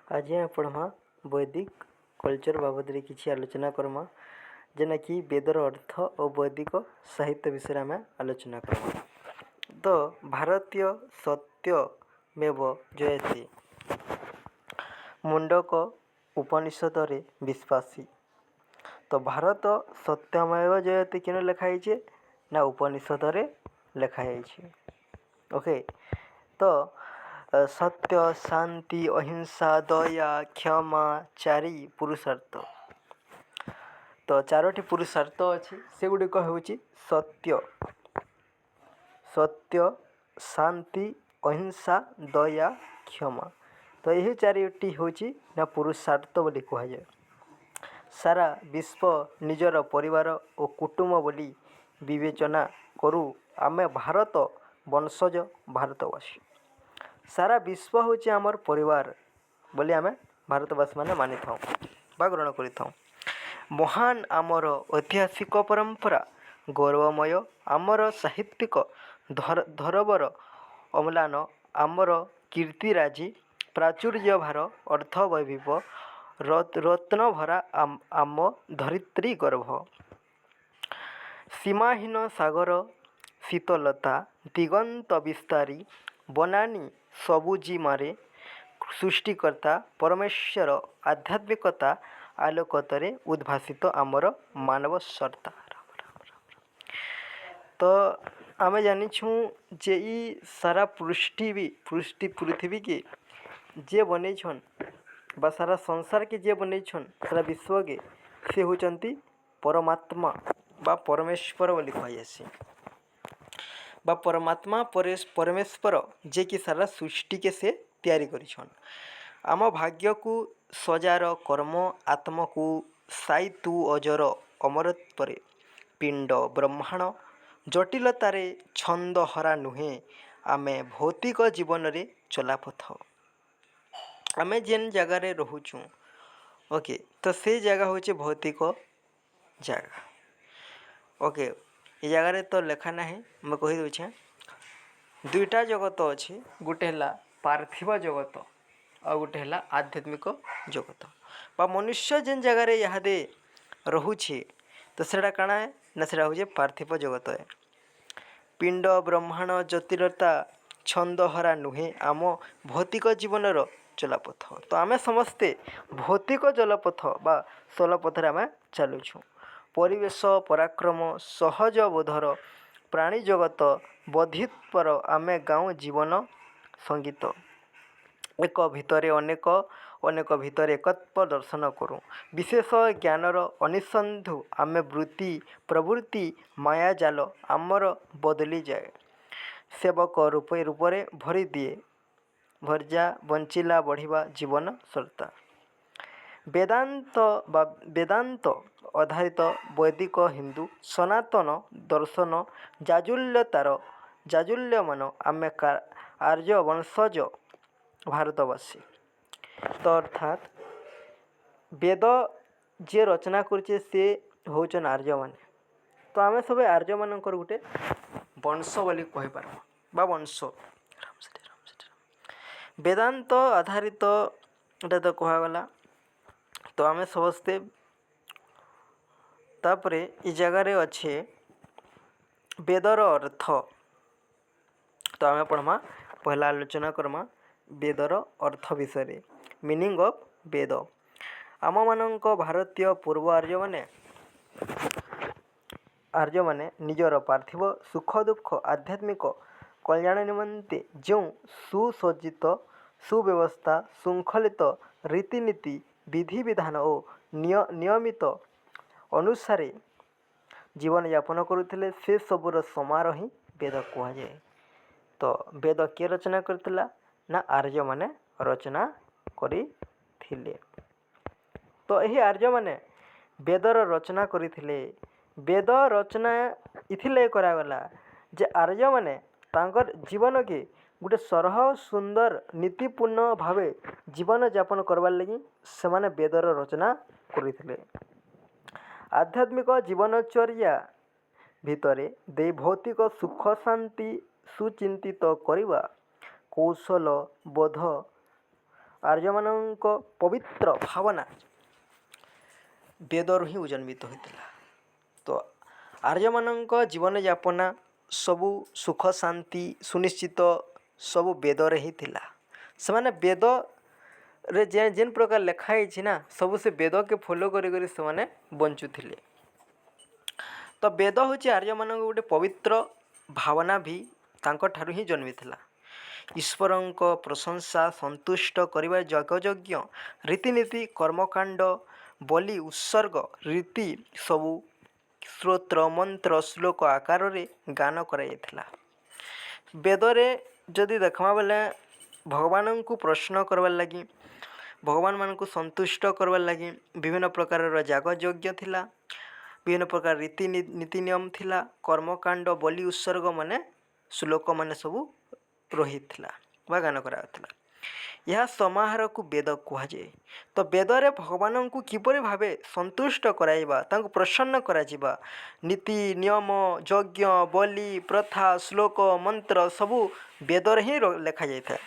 आज ଆମେ ପଢ଼ମା ବୈଦିକ କଲଚର ବାବଦରେ କିଛି ଆଲୋଚନା କର୍ମା ଯେନାକି ବେଦର ଅର୍ଥ ଓ ବୈଦିକ ସାହିତ୍ୟ ବିଷୟରେ ଆମେ ଆଲୋଚନା କର୍ମା। ତ ଭାରତୀୟ ସତ୍ୟମେବ ଜୟତେ ମୁଣ୍ଡକ ଉପନିଷଦରେ ବିଶ୍ୱାସୀ। ତ ଭାରତ ସତ୍ୟମେବ ଜୟତେ କେନ ଲେଖା ହେଇଛେ ନା ଉପନିଷଦରେ ଲେଖା ହେଇଛି। ଓକେ, ତ ସତ୍ୟ, ଶାନ୍ତି, ଅହିଂସା, ଦୟା, କ୍ଷମା ଚାରି ପୁରୁଷାର୍ଥ। ତ ଚାରୋଟି ପୁରୁଷାର୍ଥ ଅଛି, ସେଗୁଡ଼ିକ ହେଉଛି ସତ୍ୟ, ଶାନ୍ତି, ଅହିଂସା, ଦୟା, କ୍ଷମା। ତ ଏହି ଚାରିଟି ହେଉଛି ନା ପୁରୁଷାର୍ଥ ବୋଲି କୁହାଯାଏ। ସାରା ବିଶ୍ୱ ନିଜର ପରିବାର ଓ କୁଟୁମ୍ବ ବୋଲି ବିବେଚନା କରୁ ଆମେ ଭାରତ ବଂଶଜ ଭାରତବାସୀ। ସାରା ବିଶ୍ୱ ହେଉଛି ଆମର ପରିବାର ବୋଲି ଆମେ ଭାରତବାସୀମାନେ ମାନିଥାଉ ବା ଗ୍ରହଣ କରିଥାଉ। ମହାନ ଆମର ଐତିହାସିକ ପରମ୍ପରା, ଗୌରବମୟ ଆମର ସାହିତ୍ୟିକ ଧରୋବର, ଅମ୍ଳାନ ଆମର କୀର୍ତ୍ତିରାଜି, ପ୍ରାଚୁର୍ଯ୍ୟ ଭାର ଅର୍ଥ ବୈଭବ, ରତ୍ନଭରା ଆମ ଧରିତ୍ରୀ ଗର୍ଭ। ସୀମାହୀନ ସାଗର ଶୀତଲତା, ଦିଗନ୍ତ ବିସ୍ତାରୀ, ବନାନୀ ସବୁଜିମାରେ, ସୃଷ୍ଟିକର୍ତ୍ତା ପରମେଶ୍ୱର ଆଧ୍ୟାତ୍ମିକତା ଆଲୋକତରେ ଉଦ୍ଭାସିତ ଆମର ମାନବ ସତ୍ତା। ତ ଆମେ ଜାଣିଛୁଁ ଯେ ଇ ସାରା ପୃଥିବୀକେ ଯିଏ ବନେଇଛନ୍ ବା ସାରା ସଂସାରକେ ଯିଏ ବନେଇଛନ୍, ସାରା ବିଶ୍ୱକେ ସେ ହେଉଛନ୍ତି ପରମାତ୍ମା ବା ପରମେଶ୍ୱର ବୋଲି କୁହାଯାଏସି। ବା ପରମାତ୍ମା ପରମେଶ୍ୱର ଯିଏକି ସାରା ସୃଷ୍ଟିକେ ସେ ତିଆରି କରିଛନ୍। ଆମ ଭାଗ୍ୟକୁ ସଜାର କର୍ମ, ଆତ୍ମକୁ ସାଇତୁ ଅଜର ଅମରତ୍ୱରେ, ପିଣ୍ଡ ବ୍ରହ୍ମାଣ୍ଡ ଜଟିଳତାରେ ଛନ୍ଦହରା ନୁହେଁ ଆମେ ଭୌତିକ ଜୀବନରେ ଚଲାପଥ। ଆମେ ଯେନ୍ ଜାଗାରେ ରହୁଛୁଁ, ଓକେ, ତ ସେ ଜାଗା ହେଉଛି ଭୌତିକ ଜାଗା। ଓକେ, ଏ ଜାଗାରେ ତ ଲେଖା ନାହିଁ, ମୁଁ କହିଦେଉଛେଁ। ଦୁଇଟା ଜଗତ ଅଛି, ଗୋଟେ ହେଲା ପାର୍ଥିବ ଜଗତ ଆଉ ଗୋଟେ ହେଲା ଆଧ୍ୟାତ୍ମିକ ଜଗତ। ବା ମନୁଷ୍ୟ ଯେନ୍ ଜାଗାରେ ଇହାଦେ ରହୁଛେ, ତ ସେଇଟା କାଣା ନା ସେଇଟା ହେଉଛି ପାର୍ଥିବ ଜଗତ। ପିଣ୍ଡ ବ୍ରହ୍ମାଣ୍ଡ ଜଟିଳତା ଛନ୍ଦହରା ନୁହେଁ ଆମ ଭୌତିକ ଜୀବନର ଜଲପଥ। ତ ଆମେ ସମସ୍ତେ ଭୌତିକ ଜଲପଥ ବା ସ୍ଥଳପଥରେ ଆମେ ଚାଲୁଛୁଁ। ପରିବେଶ ପରାକ୍ରମ ସହଜ ବୋଧର ପ୍ରାଣୀ ଜଗତ ବୋଧିତପର ଆମେ ଗାଉଁ ଜୀବନ ସଙ୍ଗୀତ। ଏକ ଭିତରେ ଅନେକ, ଅନେକ ଭିତରେ ଏକତ୍ୱ ଦର୍ଶନ କରୁ। ବିଶେଷ ଜ୍ଞାନର ଅନିସନ୍ଧୁ ଆମେ ବୃତ୍ତି ପ୍ରବୃତ୍ତି ମାୟାଜାଲ ଆମର ବଦଳିଯାଏ। ସେବକ ରୂପରେ ଭରିଦିଏ ଭର୍ଜା ବଞ୍ଚିଲା ବଢ଼ିବା ଜୀବନ ସର୍ତ୍ତା। ବେଦାନ୍ତ ଆଧାରିତ ବୈଦିକ ହିନ୍ଦୁ ସନାତନ ଦର୍ଶନ ଜାଜୁଲ୍ୟମାନ ଆମେ ଆର୍ଯ୍ୟ ବଂଶଜ ଭାରତବାସୀ। ତ ଅର୍ଥାତ୍ ବେଦ ଯିଏ ରଚନା କରୁଛେ ସେ ହେଉଛନ୍ ଆର୍ଯ୍ୟମାନେ। ତ ଆମେ ସବୁ ଆର୍ଯ୍ୟମାନଙ୍କର ଗୋଟେ ବଂଶ ବୋଲି କହିପାରବା ବା ବଂଶ। ବେଦାନ୍ତ ଆଧାରିତ ଏଇଟା ତ କୁହାଗଲା। ତ ଆମେ ସମସ୍ତେ ତାପରେ ଏ ଜାଗାରେ ଅଛେ ବେଦର ଅର୍ଥ। ତ ଆମେ ପଢ଼ମା, ପହଲା ଆଲୋଚନା କର୍ମା ବେଦର ଅର୍ଥ ବିଷୟରେ। ମିନିଂ ଅଫ୍ ବେଦ। ଆମମାନଙ୍କ ଭାରତୀୟ ପୂର୍ବ ଆର୍ଯ୍ୟମାନେ ନିଜର ପାର୍ଥିବ ସୁଖ ଦୁଃଖ ଆଧ୍ୟାତ୍ମିକ କଲ୍ୟାଣ ନିମନ୍ତେ ଯେଉଁ ସୁସଜ୍ଜିତ ସୁବ୍ୟବସ୍ଥା ଶୃଙ୍ଖଳିତ ରୀତିନୀତି ବିଧିବିଧାନ ଓ ନିୟମିତ ଅନୁସାରେ ଜୀବନଯାପନ କରୁଥିଲେ, ସେସବୁର ସମାରୋହ ହିଁ ବେଦ କୁହାଯାଏ। ତ ବେଦ କିଏ ରଚନା କରିଥିଲା ନା ଆର୍ଯ୍ୟମାନେ ରଚନା କରିଥିଲେ। ତ ଏହି ଆର୍ଯ୍ୟମାନେ ବେଦର ରଚନା କରିଥିଲେ। ବେଦ ରଚନା ଏଥିଲାଗି କରାଗଲା ଯେ ଆର୍ଯ୍ୟମାନେ ତାଙ୍କର ଜୀବନକେ ଗୋଟେ ସରଳ ସୁନ୍ଦର ନୀତିପୂର୍ଣ୍ଣ ଭାବେ ଜୀବନଯାପନ କରବାର୍ ଲାଗି ସେମାନେ ବେଦର ରଚନା କରିଥିଲେ। ଆଧ୍ୟାତ୍ମିକ ଜୀବନଚର୍ଯ୍ୟା ଭିତରେ ଦେଇ ଭୌତିକ ସୁଖ ଶାନ୍ତି ସୁଚିନ୍ତିତ କରିବା କୌଶଳ ବୋଧ आर्यमानଙ୍କ पवित्र भावना वेदरू ही जन्मित होता। तो आर्यमानଙ୍କ जीवन यापना सबु सुख शांति सुनिश्चित सबु वेदरे ही थिला। से वेद रे जेन प्रकार लिखाई ना सबु से वेद के फॉलो करी से बंचुले। तो वेद हूँ आर्यमान गोटे पवित्र भावना भी तांको ठारू ही जन्मी थिला। ईश्वरंक प्रशंसा संतुष्ट करने यज्ञ रीतिनीति कर्मकांड बलि उत्सर्ग रीति सबु स्त्रोत्र मंत्र श्लोक आकार रे गान कराइला। वेदरे जदि देखमा बेले भगवान को प्रश्न करवार लगी भगवान मान को संतुष्ट करवार लगी विभिन्न प्रकार जाग यज्ञ थिला, विभिन्न प्रकार रीति नीति नियम थिला, कर्मकांड बलि उत्सर्ग माने श्लोक माने सबू रही बा गान कराला। यह समाहार को वेद कहुए। तो वेदरे भगवान को किपरि भावे संतुष्ट कराइबा तांको प्रसन्न कराजिबा नीति नियम यज्ञ बलि प्रथा श्लोक मंत्र सबू वेदरे ही लिखा जाए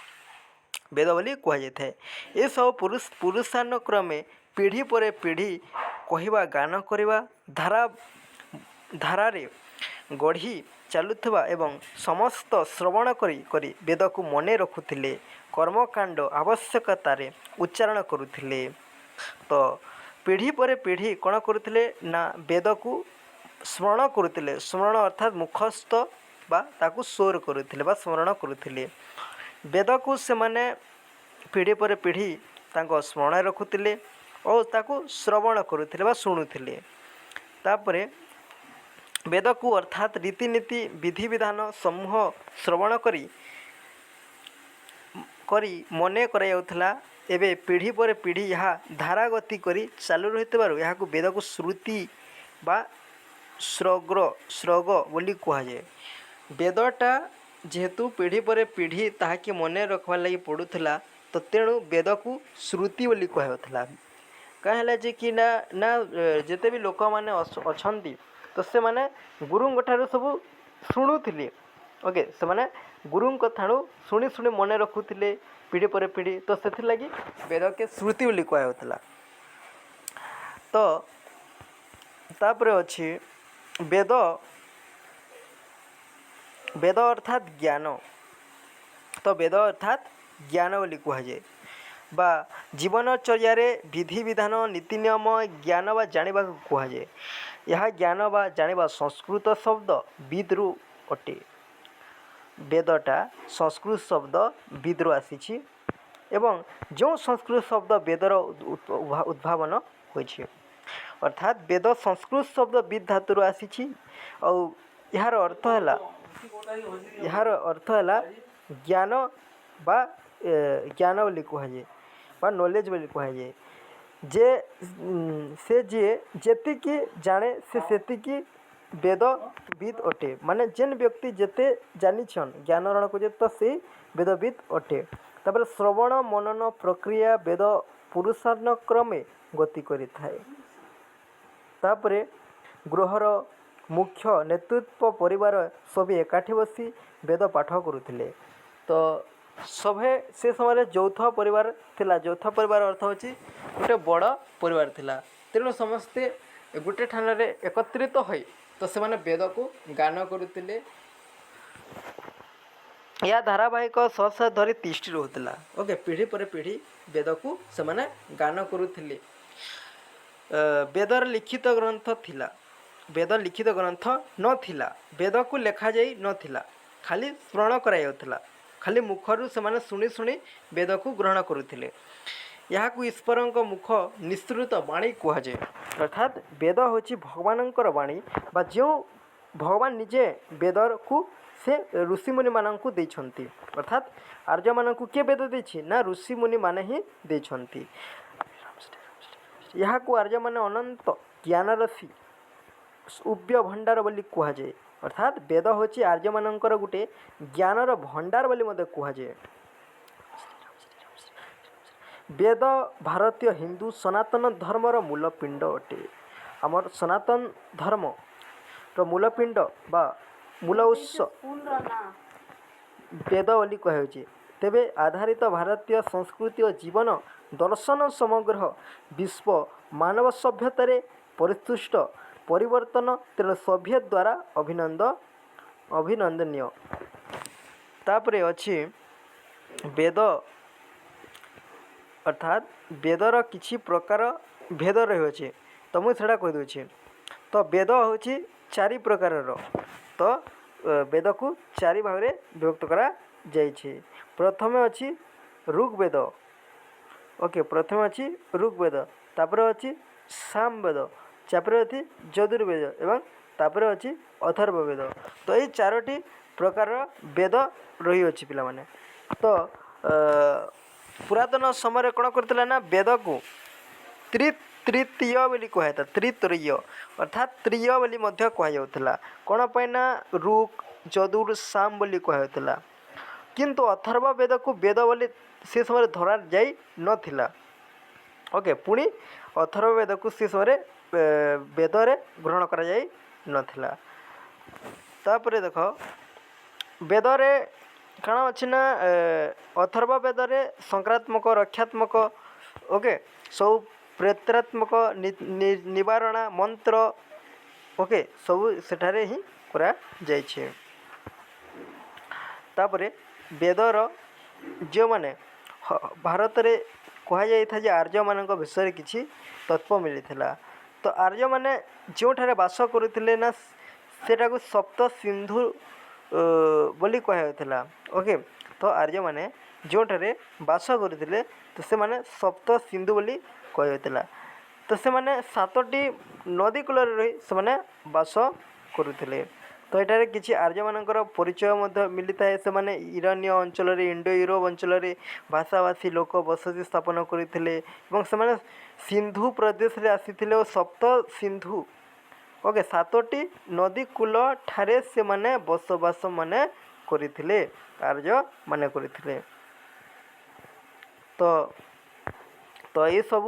वेद बोली कहुए। ये सब पुरुषानुक्रमे पीढ़ी पर पीढ़ी कहवा गान करवा धारा गढ़ी चलुवा एवं समस्त श्रवण करी वेद को मने रखुले कर्मकांड आवश्यकतार उच्चारण करुले। तो पीढ़ी पर पीढ़ी कौन करुले ना वेद को स्मरण करुले। स्मरण अर्थात मुखस्थ बा ताकू स्वर करुले बा स्मरण करुले। वेद को से माने पीढ़ी पर पीढ़ी तांको स्मरण रखुले और ताकू श्रवण करुले बा शुणुले। तापरे वेद को अर्थात रीतिनीति विधि विधान समूह श्रवण करी मने कराउथला। एबे पीढ़ी पर पीढ़ी यह धारागति करी चालू रही यहाँ वेद को श्रुति बा श्रग बोली कहुए। वेदटा जेहेतु पीढ़ी पर पीढ़ी ताकि मने रखवार लगी पड़ूला तो तेणु वेद को श्रुति बोली कहला। कहीं जे कि ना जिते भी लोक मैंने अच्छा तो से माने गुरुंक ठारू सब शुणुले। ओके से माने गुरुंक ठारू शुणी शुणी मने रखुले पीढ़ी पर पीढ़ी। तो से लगी वेद के श्रुति बोली कहला। तो तापर अच्छी वेद वेद अर्थात ज्ञान। तो वेद अर्थात ज्ञान बोली कहुए बा जीवनचर्या विधि विधान नीति नियम ज्ञान बा जानिबा कहुए। यह ज्ञान बा जानिबा संस्कृत शब्द विद्रु अटे। वेदटा संस्कृत शब्द विद्रु आसी एवं जो संस्कृत शब्द वेदर उद्भावन होइछि अर्थात वेद संस्कृत शब्द विद धातुर आसी और यार अर्थ है ज्ञान बा ज्ञान बोली कहुए बा नॉलेज बोली कहुए। जे से जेतिकी जाने से सेतिकी वेदविद अटे। माने जेन व्यक्ति जेते जानिछन ज्ञान रण को तो से वेदविद अटे। तापर श्रवण मनन प्रक्रिया वेद पुरुषानुक्रमे गति करि थाए। तापरे गृहर मुख्य नेतृत्व परिवार सभी एकाठी बसी वेद पाठ करुले। तो सभे से समय यौथ परिवार थिला। यौथ परिवार अर्थ होची गोटे बड़ परिवार थिला। तेणु समस्ते गोटे ठान एकत्रित होई तो से माने वेद को गान करुले। या धारावाहिक सहसा धरी तिष्ठि रोला। ओके पीढ़ी पर पीढ़ी वेद को से माने गान करुले। वेदर लिखित ग्रंथ थिला। वेद लिखित ग्रंथ न थिला। वेद को लेखा जाई न थिला। खाली स्मरण कराइला। खाली मुखरु से माने शुणी शुणी वेद को ग्रहण करुले। यहाँ को ईश्वर मुख निःसृत वाणी कहुए। अर्थात वेद हूँ भगवान वाणी बा जो भगवान निजे वेद को से ऋषिमुनि मानू देछंती। अर्थात आर्य मान को किए वेद देछि ना ऋषिमुनि माने ही देछंती। यहाँ को आर्य माने अनंत ज्ञान राशि उव्य भंडार बोली कहुए। अर्थात वेद हूँ आर्य मानकर गोटे ज्ञानर भंडार बोली मते कहुए। वेद भारतीय हिंदू सनातन धर्मर मूलपिंड अटे। आमर सनातन धर्म रो मूलपिंड बा मूल उत्स वेद बोली कहुए। तेबे आधारित भारतीय संस्कृति और जीवन दर्शन समग्र विश्व मानव सभ्यतार परितुष्ट परिवर्तन तेणु सोभियत द्वारा अभिनंदनीय। तापरे अछि वेद अर्थात वेदर किछि प्रकार भेद रही तो मुझे सेटा कह दूचे। तो वेद हूँ चारि प्रकार तो वेद को चारि भाग में विभक्त करा जाइछे। प्रथमे अछि ऋग्वेद। ओके प्रथमे अछि ऋग्वेद तापर अछि सामवेद तापर अछि यजुर्वेद एवं तापर अछि अथर्ववेद। तो ये चारोटी प्रकार वेद रही अछि पिला माने। तो पुरातन समय कौन करथिला ना वेद को तृतीय बोली कहता तृतीय अर्थात त्रिय बोली मध्य कह जाउथला कौन पे ना ऋग यजुर साम बोली कहउथला किंतु अथर्व वेद को वेद बोली से समय धरा जाई नथिला। ओके पुणी अथर्व वेद को से समय वेद रे ग्रहण करा जाई नथिला। तापरे देख वेद रे काण अछि ना अथर्व वेद रे संक्रात्मक रक्षात्मक ओके सब प्रेत्रात्मक निवारणा मंत्र ओके सब सेठारे ही करा जाइछे। तापरे वेदर जो माने भारत रे कहा जाय था जे आर्य मानक विषय किछि तत्व मिलिथिला। तो आर्य माने जो ठारे वास करुथिले ना सेटा को सप्त सिंधु बोली कहउथिला। ओके तो आर्य माने जो ठारे वास करुथिले तो से माने सप्त सिंधु बोली कहउथिला। तो से माने सातटी नदी कूल रही से माने वास करुथिले। तो एटारे किछि आर्य मानकर परिचय मध्य मिलता है। से माने ईरानीय अंचल रे इंडो यूरोप अंचल रे भाषाभाषी लोक बसति स्थापन करथिले एवं से माने सिंधु प्रदेश रे आसीथिले और सप्त सिंधु ओके सातटी नदी कूल ठारे से माने बसवास माने करथिले आर्य माने करथिले। तो ये सब